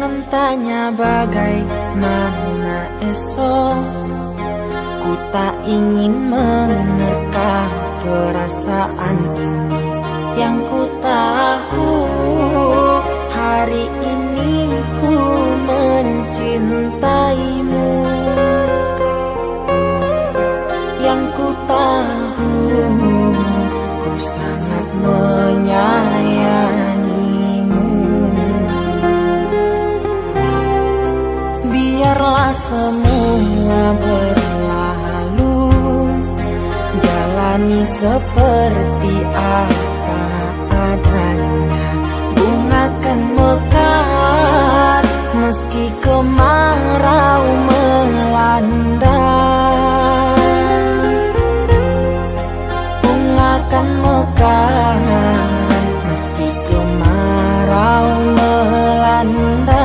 Tanya bagaimana esok, ku tak ingin menerka perasaan ini. Yang ku tahu hari ini ku mencintaimu. Yang ku tahu ku sangat menyayangimu. Biarlah semua berlalu, jalani seperti apa adanya. Bunga kan mekar meski kemarau melanda. Bunga kan mekar meski kemarau melanda.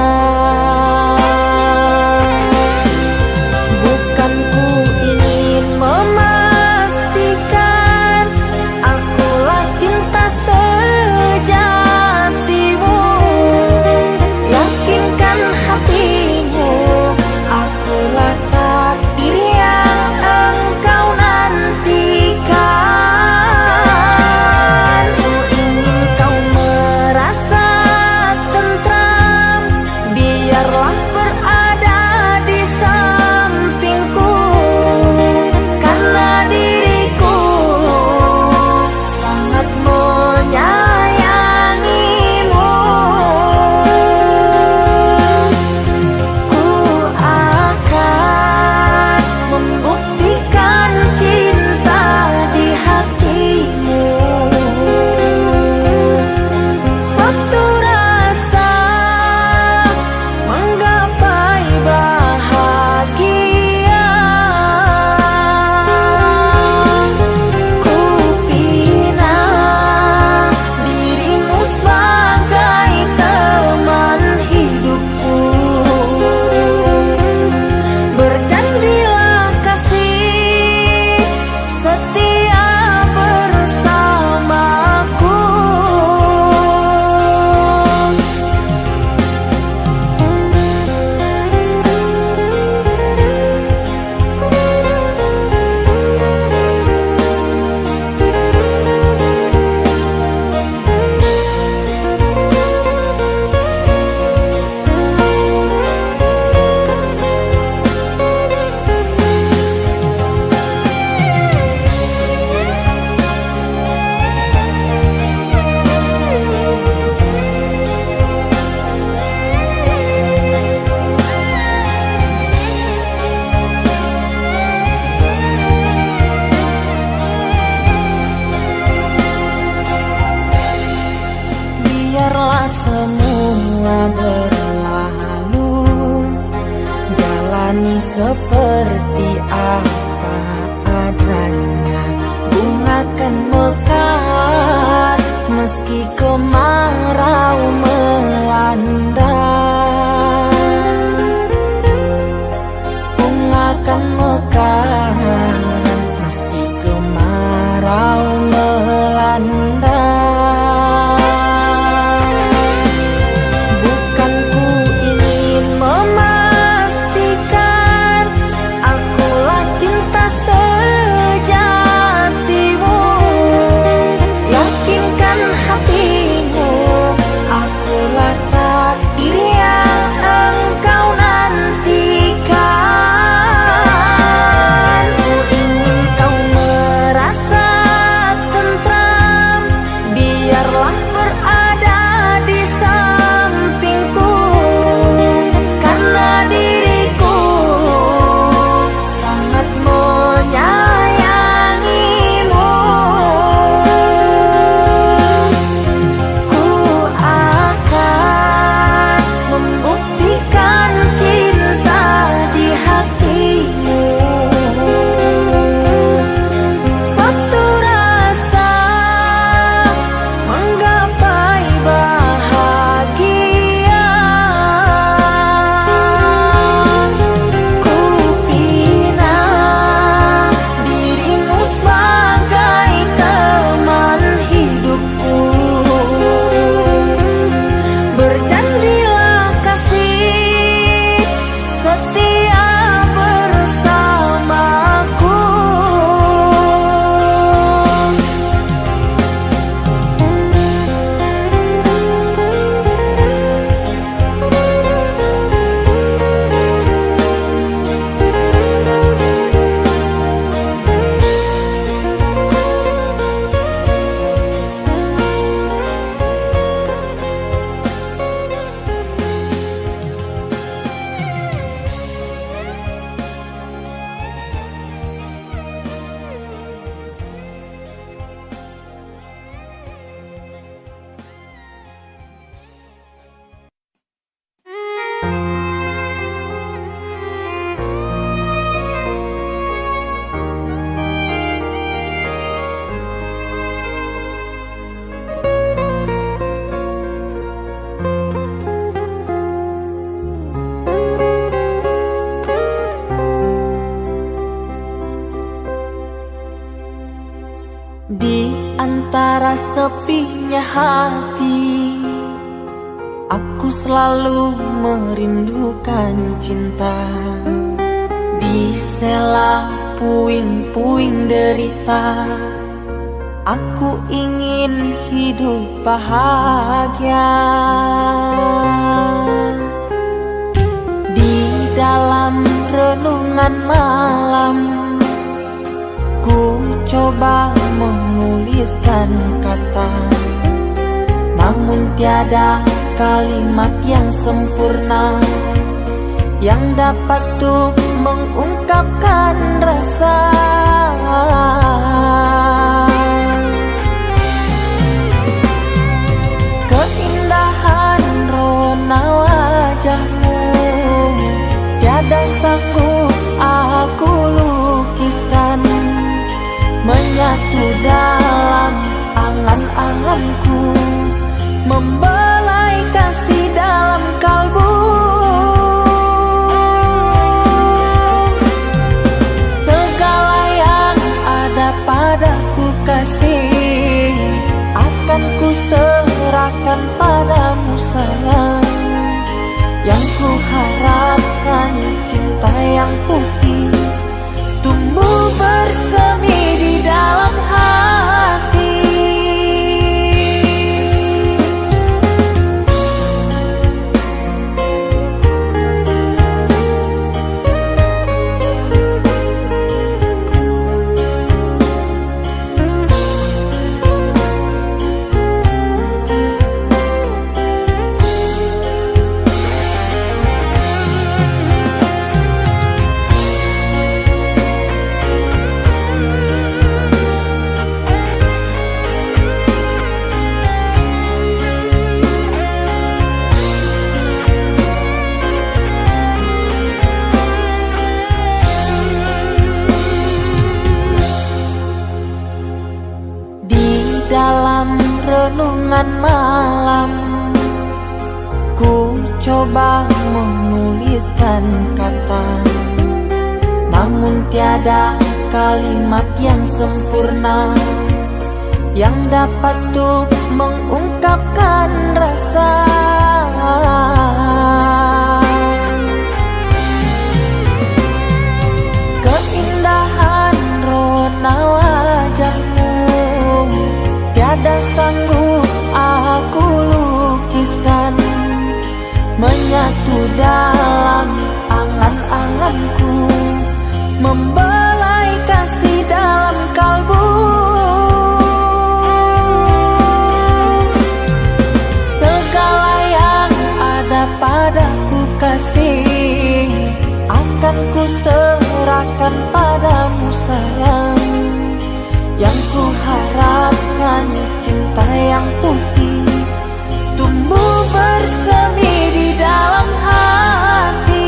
Semua berlalu, jalani seperti apa adanya. Bunga kan mekar meski kemarau melanda. Bunga kan mekar meski kemarau melanda. Di antara sepinya hati, aku selalu merindukan cinta. Di sela puing-puing derita, aku ingin hidup bahagia. Di dalam renungan malam, ku coba menuliskan kata, namun tiada kalimat yang sempurna yang dapat untuk mengungkapkan rasa. Keindahan rona wajahmu tiada sanggup aku lukiskan, menyatu dalam angan-anganku, membelai kasih dalam kalbu. Segala yang ada padaku kasih, akan ku serahkan padamu sayang. Yang ku harapkan cinta yang putih tumbuh bersemi di dalam hati. Renungan malam, ku coba menuliskan kata, namun tiada kalimat yang sempurna yang dapat untuk mengungkapkan rasa. Keindahan rona wajahmu tiada sanggup aku lukiskan, menyatu dalam angan-anganku, membelai kasih dalam kalbu. Segala yang ada padaku kasih, akan ku serahkan padamu sayang. Yang ku harapkan cinta yang putih tumbuh bersemi di dalam hati.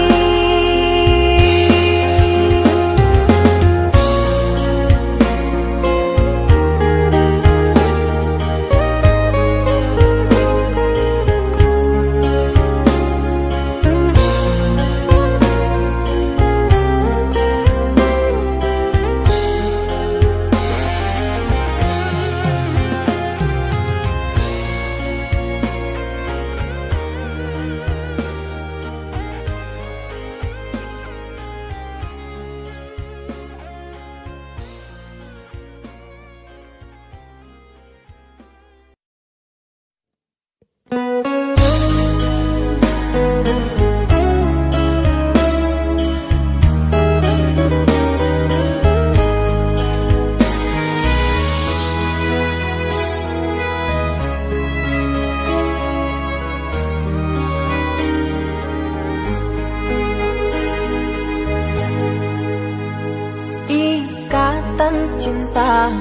Cinta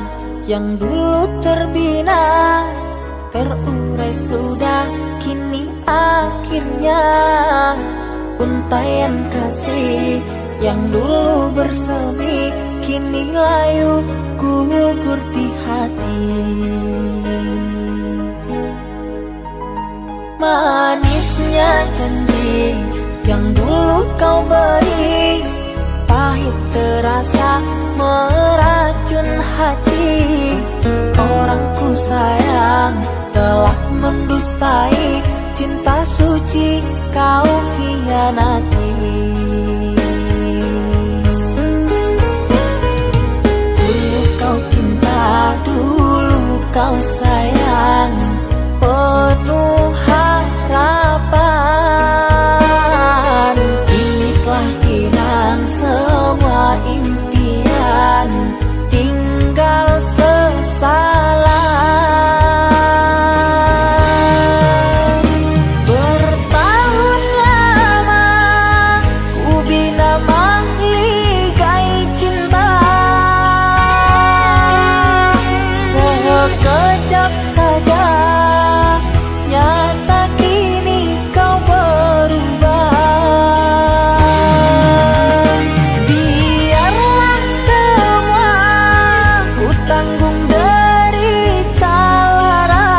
yang dulu terbina, terurai sudah kini akhirnya. Untaian kasih yang dulu bersemi, kini layu gugur di hati. Manisnya janji yang dulu kau beri, pahit terasa meracun hati. hati. Orang ku sayang telah mendustai cinta suci kau hianati. Dulu kau cinta, dulu kau sayang, penuh harapan. Kini telah hilang semua impian, tinggal sesalan. Bertahun lama ku bina mahligai cinta, sekejap saja nyata kini kau berubah. Biarlah semua ku tanggung derita lara,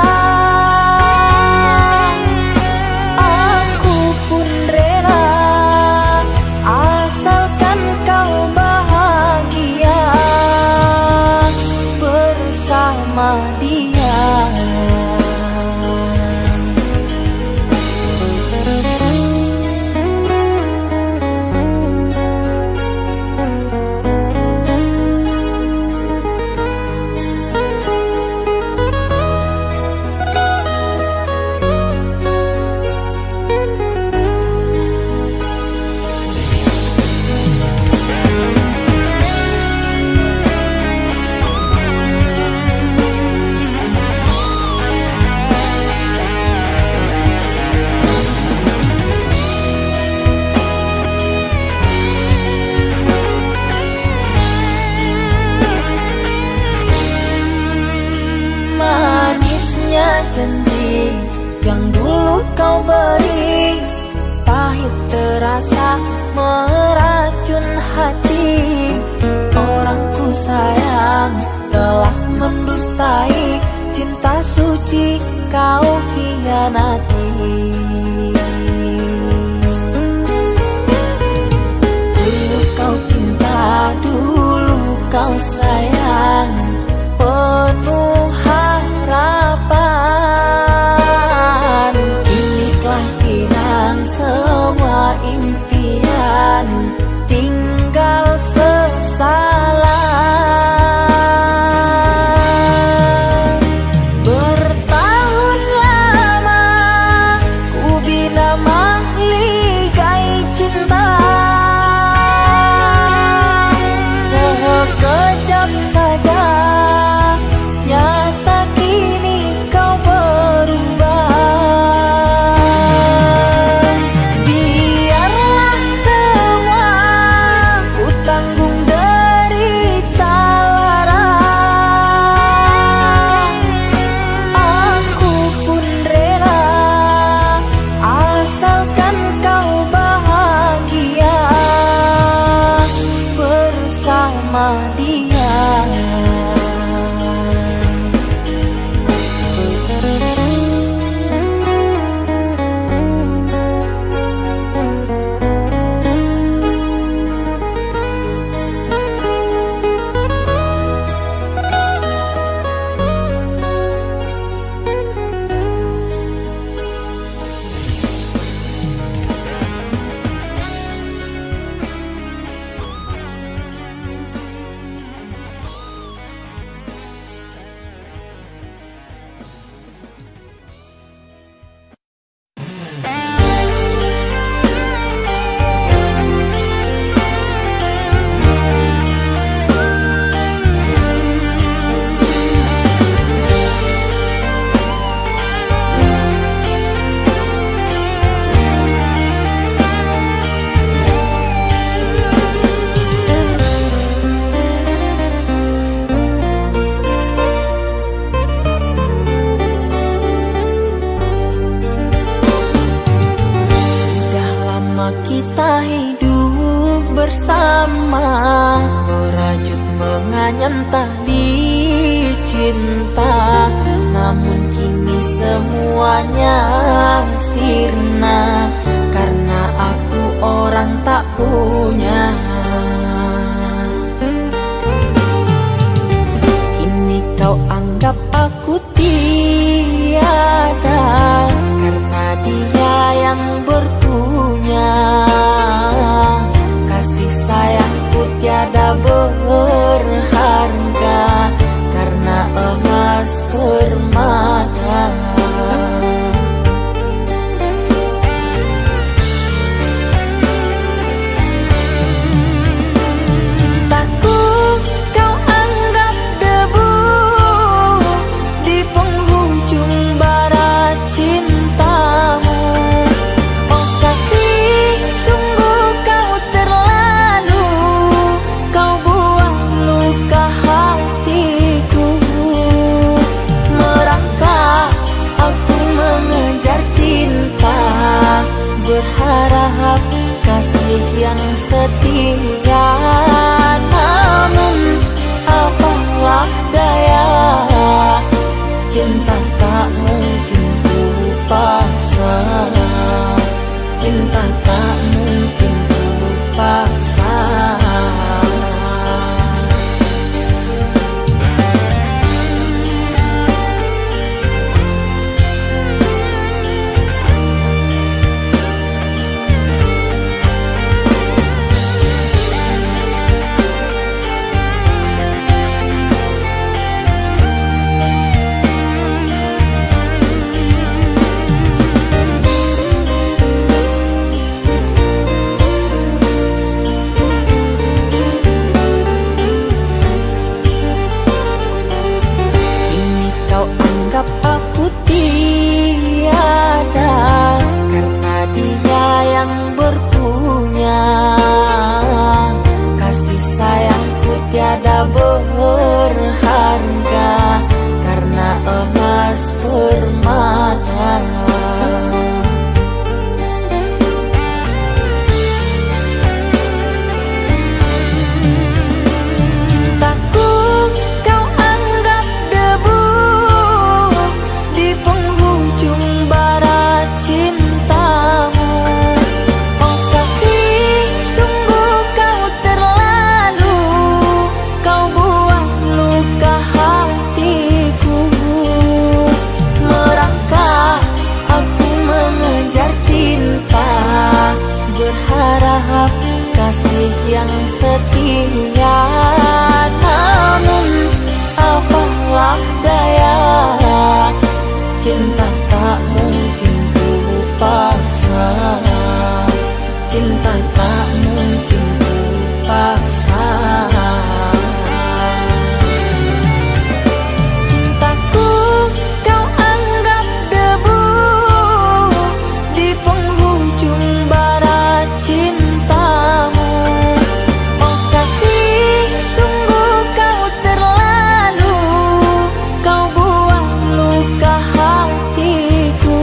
aku pun rela asalkan kau bahagia bersama dia. Manisnya janji yang dulu kau beri, pahit terasa meracun hati. Orang ku sayang telah mendustai cinta suci kau hianati. Dulu kau cinta, dulu kau sayang, penuh harapan. Kini telah hilang semua impian, tinggal sesalan. Bertahun lama ku bina mahligai cinta, sekejap saja nyata kini kau berubah. Biarlah semua ku tanggung derita lara, aku pun rela asalkan kau bahagia bersama dia. Kita hidup bersama, merajut menganyam tali cinta. Namun kini semuanya sirna, karena aku orang tak punya. Cinta tak mungkin ku paksa, cinta tak mungkin ku paksa. Aku tiada karena dia yang berpunya. Kasih sayangku tiada berharga karena emas permata. Berharap kasih yang setia, namun apalah daya, cinta tak mungkin ku paksa, cinta tak mungkin ku paksa. Cintaku kau anggap debu di penghujung bara cintamu. Oh kasih, sungguh kau terlalu, kau buang luka hatiku.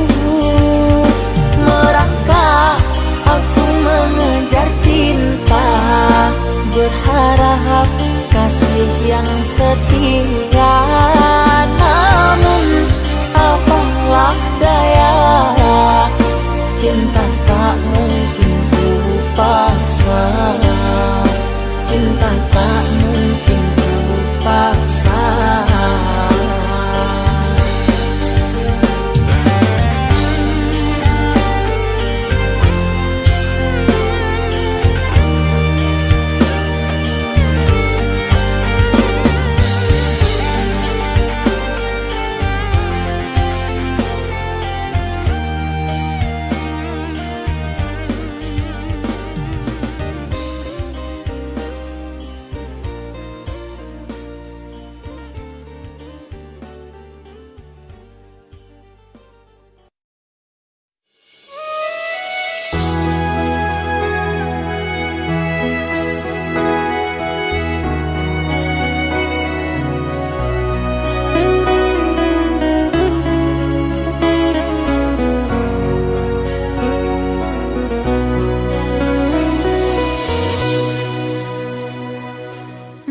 Merangkak aku mengejar cinta, berharap kasih yang setia, namun apalah daya, cinta tak mungkin ku paksa, cinta tak mungkin ku paksa.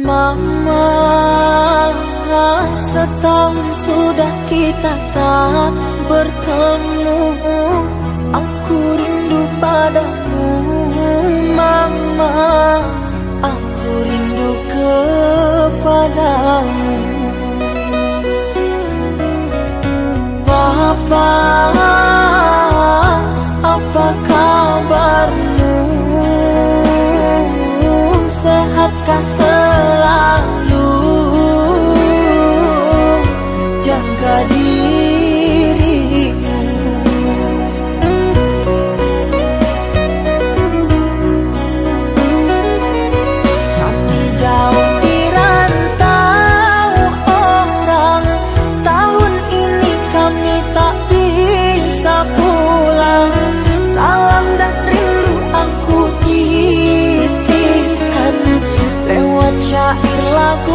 Mama, setahun sudah kita tak bertemu. Aku rindu padamu, Mama. Aku rindu kepadamu. Papa, apa kabarmu? Sehatkah selalu? Jaga dirimu. Kami jauh di rantau orang, tahun ini kami tak bisa pulang. Salam dan rindu aku titipkan lewat syair lagu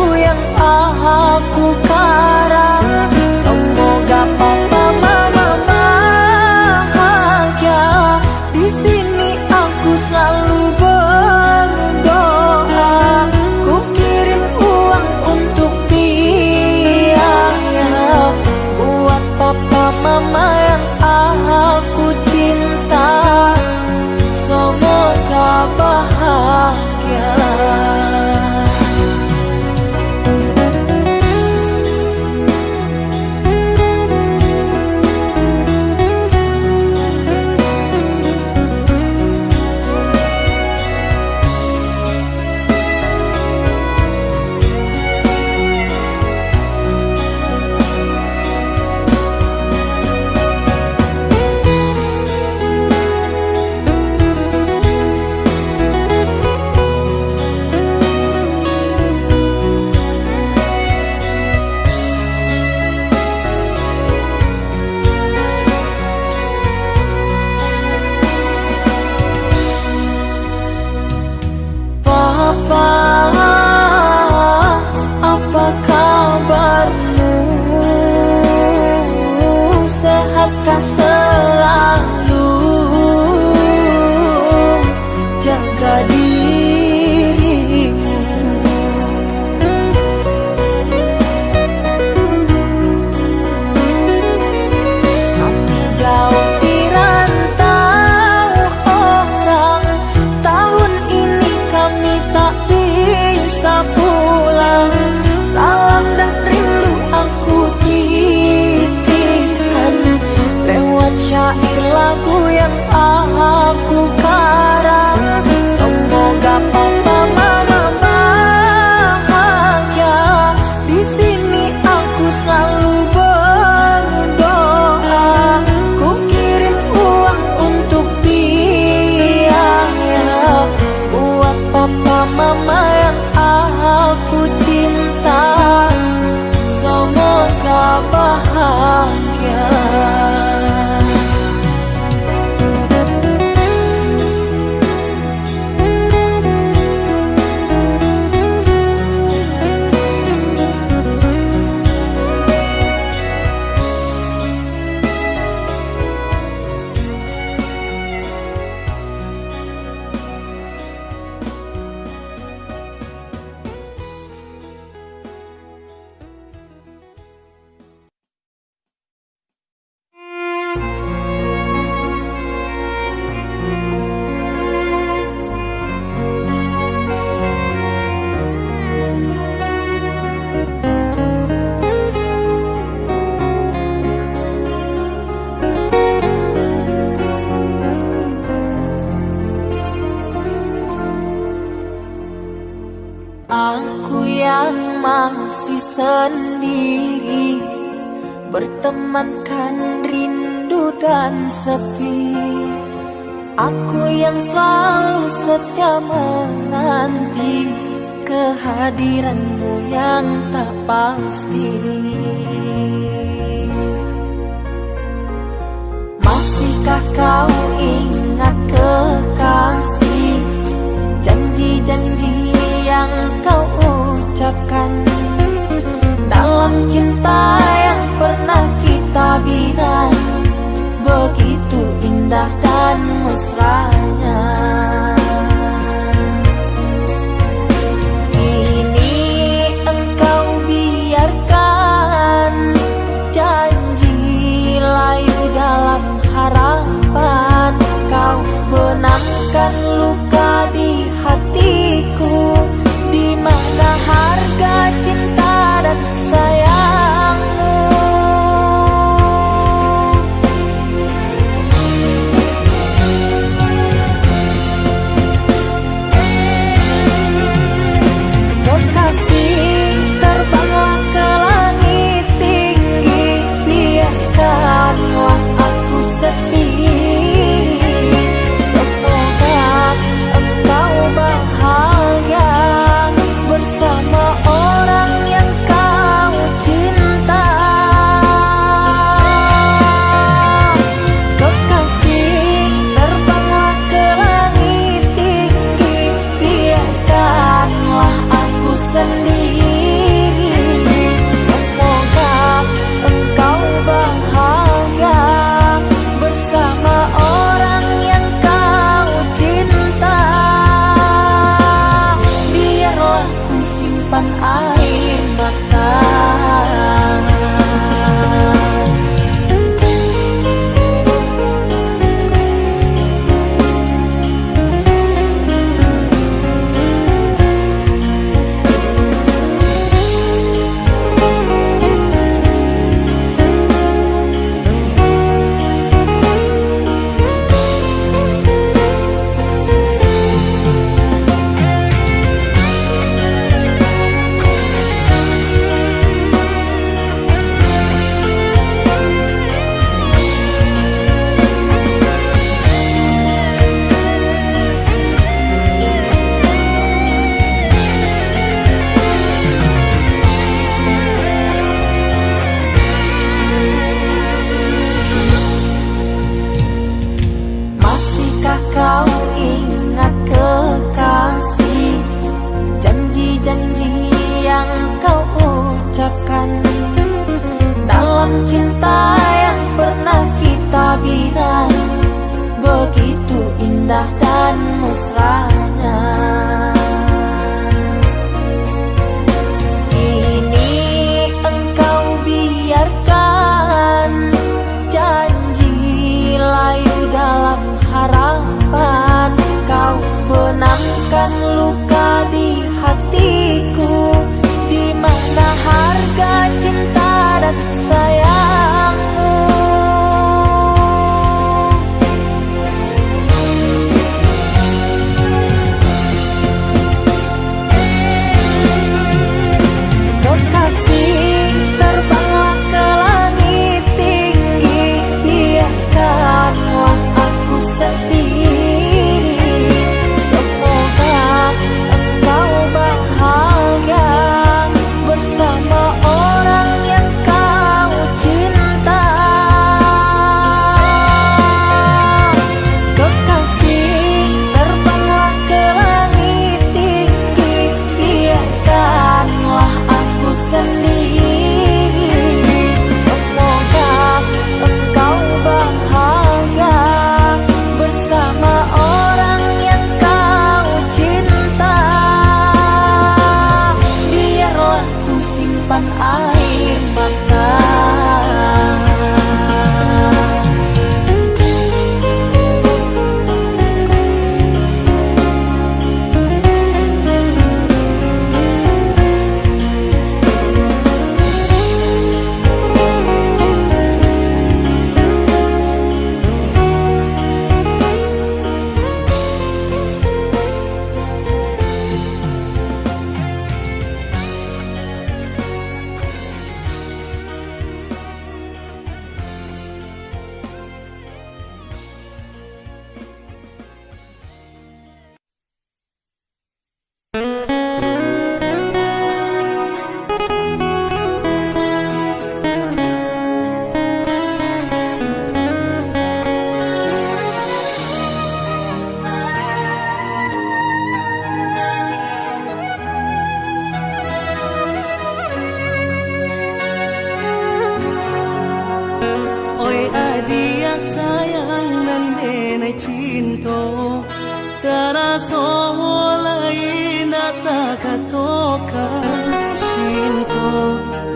aku karang. Semoga papa mama bahagia. Di sini aku selalu berdoa. Ku kirim uang untuk biaya buat papa mama yang aku cinta. Semoga bahagia. Aku yang masih sendiri, bertemankan rindu dan sepi. Aku yang selalu setia menanti kehadiranmu yang tak pasti. Masihkah kau ingat kekasih, janji-janji yang kau ucapkan dalam cinta yang pernah kita bina? Begitu indah dan mesranya. Kini engkau biarkan janji layu dalam harapan. Kau benamkan luka di hatiku, di mana harga cinta dan sayangmu. Kekasih, terbanglah ke langit tinggi, biarkanlah aku sendiri. Semoga engkau bahagia bersama orang yang kau cinta. Kekasih, terbanglah ke langit tinggi, biarkanlah aku sendiri. Semoga engkau bahagia bersama orang yang kau cinta. Biarlah ku simpan air mata. Masihkah kau ingat kekasih, janji-janji yang kau ucapkan dalam cinta yang pernah kita bina? Begitu indah dan mesranya. Kini engkau biarkan janji layu dalam harapan. Kau benamkan luka di hatiku, di mana harga cinta dan sayangmu. sayang nan denai cinta taraso lain data katokan cinta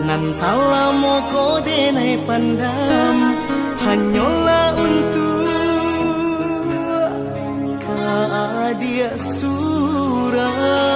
nan salamo ko denai pandam hanyalah untuk dia surah.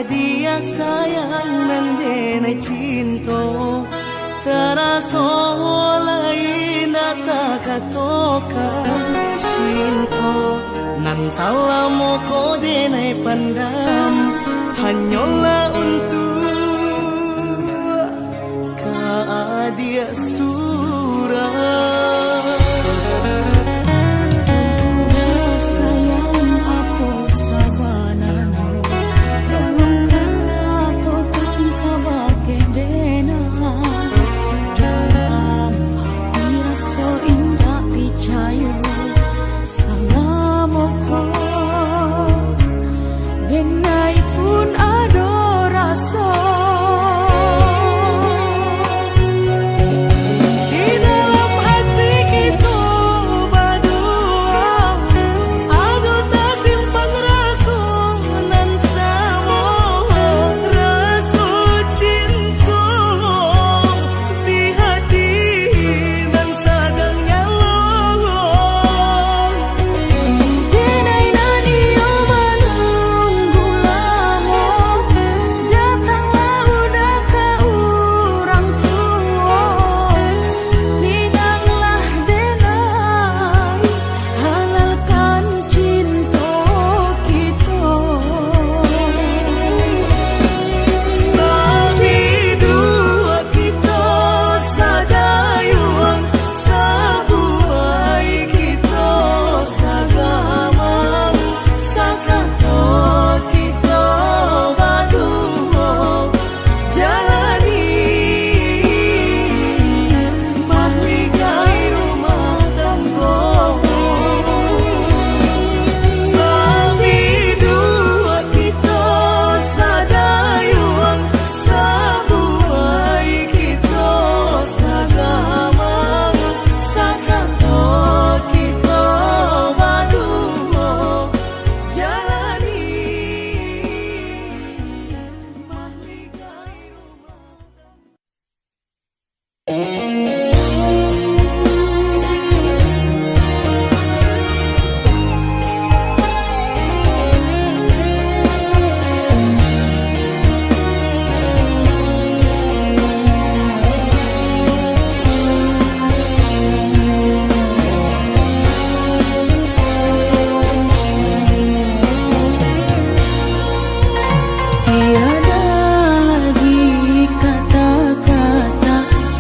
Dia sayang nan denai cinta taraso lain data katokan cinta nan salamo ko denai pandam hanyalah untuk dia surah.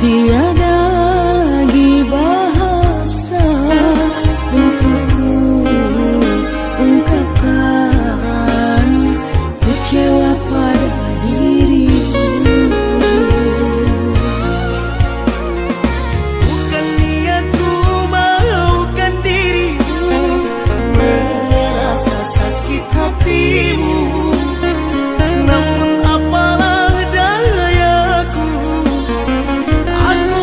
Tiada lagi bahasa untuk ku ungkapkan kecewa pada dirimu. Bukan niatku maukan dirimu, merasa sakit hatimu. Namun apalah dayaku, aku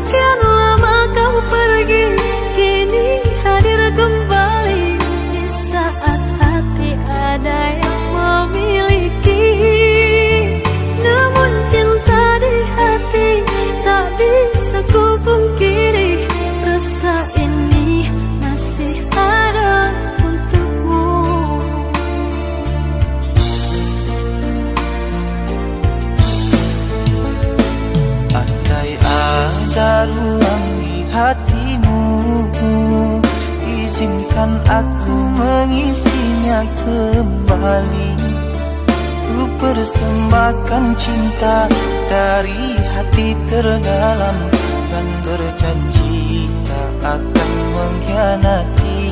Sekian lama kau pergi, kini hadir kembali di saat hati ada yang memiliki. Namun cinta di hati tak bisa ku pungkiri, rasa ini masih ada untukmu. Andai ada ruang di hatimu, izinkan aku mengisinya kembali. Ku persembahkan cinta dari hati terdalam, dan berjanji tak akan mengkhianati.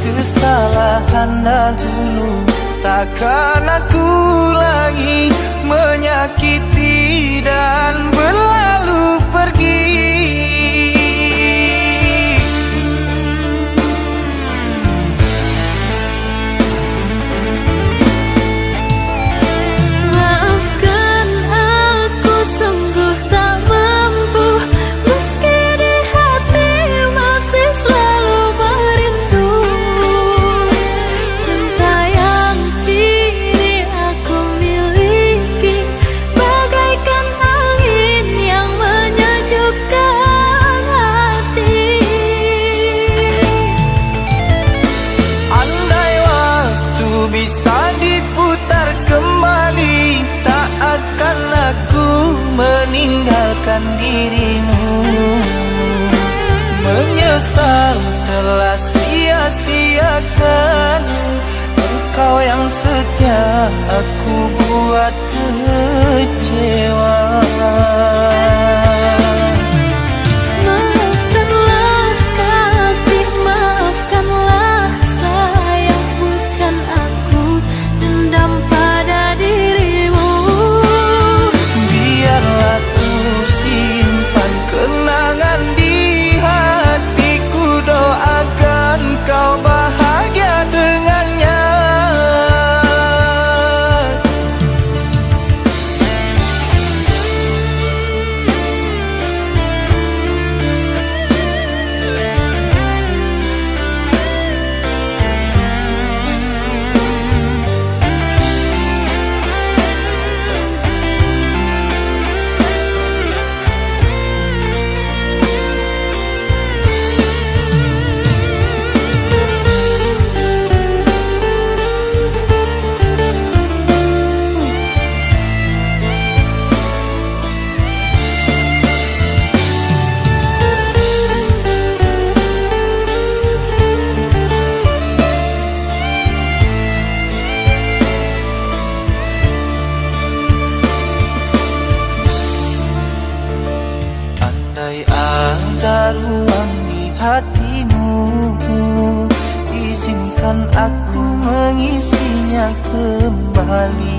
Kesalahan dahulu takkan aku ulangi, menyakiti dan berlalu pergi. Maafkan aku sungguh tak mampu, meski di hati masih selalu merindu. Cinta yang kini aku miliki bagaikan angin yang menyejukkan hati. Andai waktu bisa diputar kembali, tak akan aku meninggalkan dirimu. Menyesal telah sia-siakan engkau yang setia, aku buat kecewa. Maafkanlah kasih, maafkanlah sayang, bukan aku dendam pada dirimu. Biarlah ku simpan kenangan di hatiku, doakan kau bahagia dengannya. Andai ada ruang di hatimu, izinkan aku mengisinya kembali.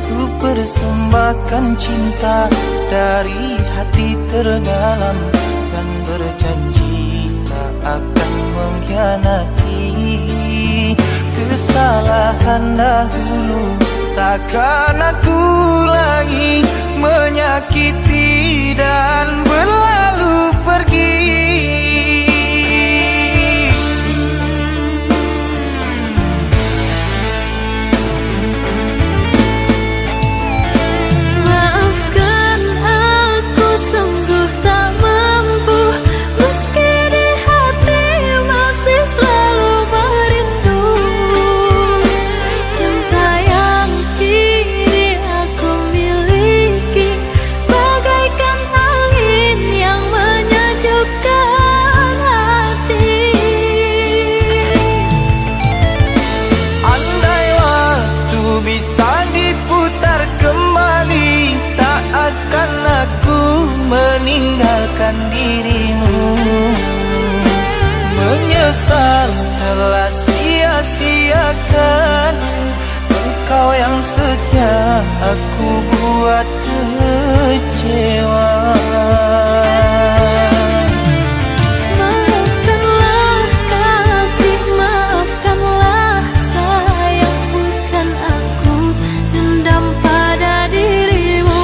Ku persembahkan cinta dari hati terdalam, dan berjanji tak akan mengkhianati. Kesalahan dahulu takkan aku ulangi, menyakiti dan berlalu pergi. Maafkan aku sungguh tak mampu, meski di hati masih selalu merindu. Cinta yang kini aku miliki bagaikan angin yang menyejukkan hati. Andai waktu bisa diputar kembali, tak akan aku meninggalkan dirimu. Menyesal telah sia-siakan engkau yang setia, aku buat kecewa. Maafkanlah kasih, maafkanlah sayang, bukan aku dendam pada dirimu.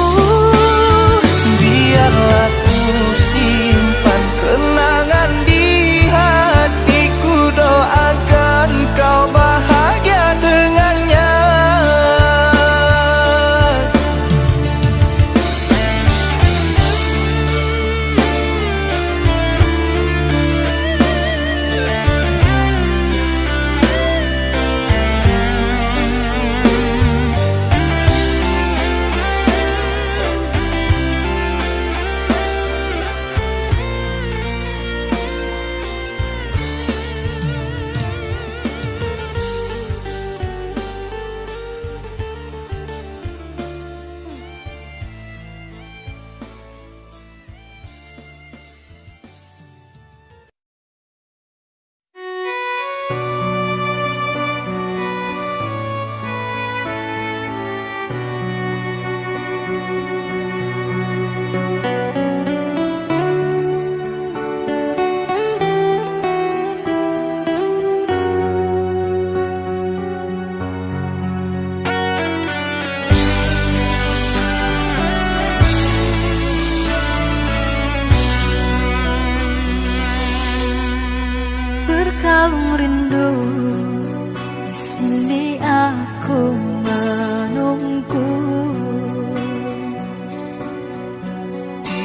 Biarlah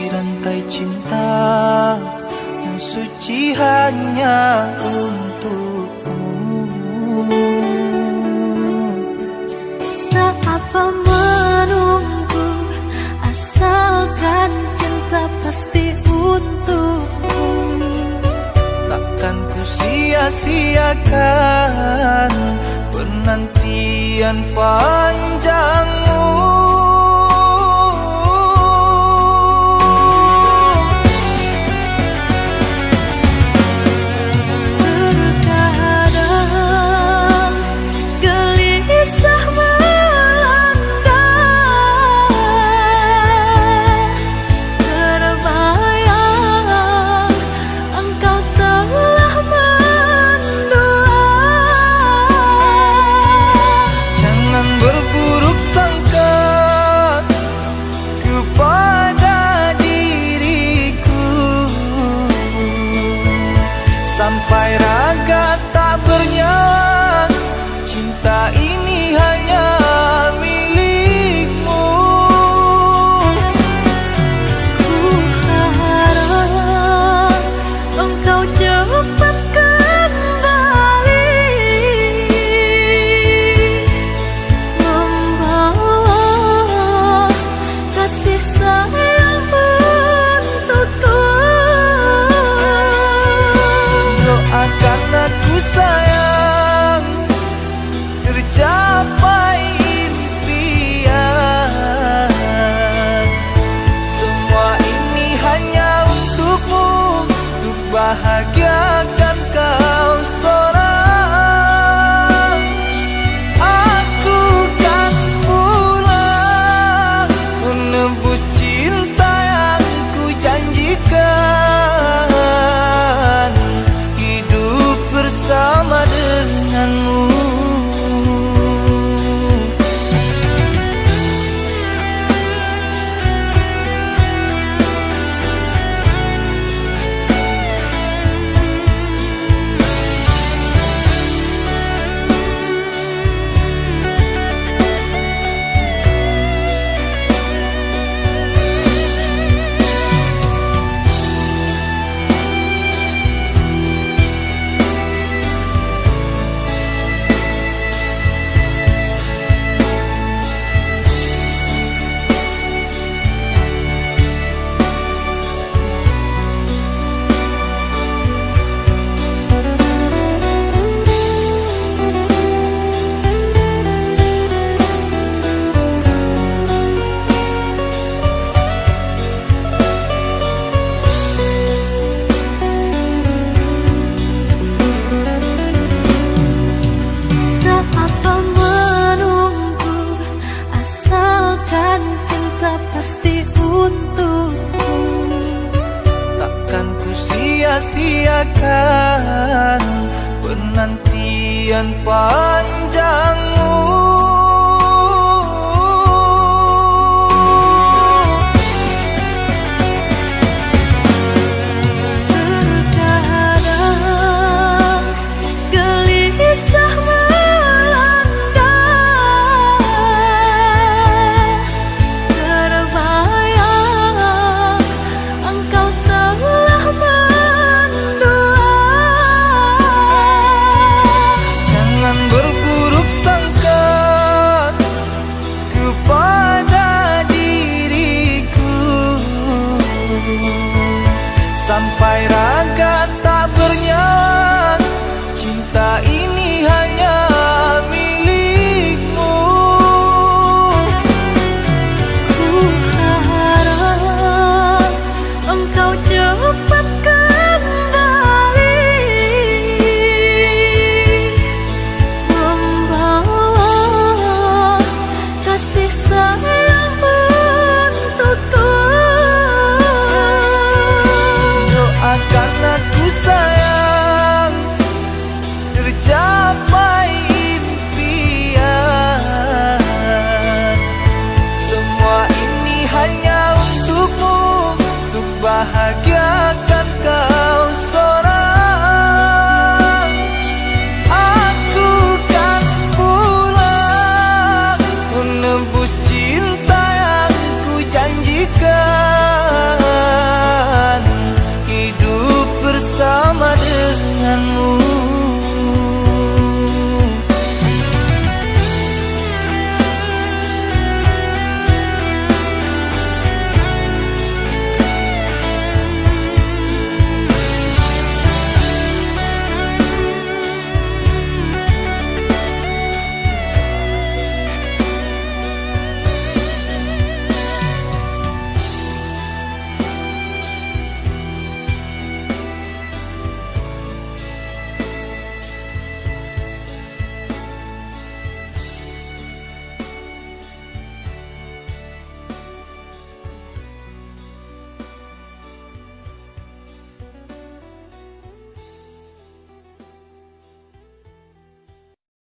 rantai cinta yang suci hanya untukmu. Tak apa menunggu, asalkan cinta pasti untukmu. Takkan ku sia-siakan penantian panjangmu. Terkadang gelisah melanda, terbayang engkau telah mendua. Jangan berburuk sangka kepada diriku, sampai raga tak bernyawa. Cinta ini hanya milikmu. Ku harap engkau cepat kembali, membawa kasih sayang untukku. Doakan aku sayang, tercapai impian. Semua ini hanya untukmu, untuk bahagiakan kau seorang. Aku kan pulang menebus cinta yang ku janjikan, hidup bersama denganmu. Tak apa menunggu, asalkan cinta pasti untukku. Takkan ku sia-siakan penantian panjangmu.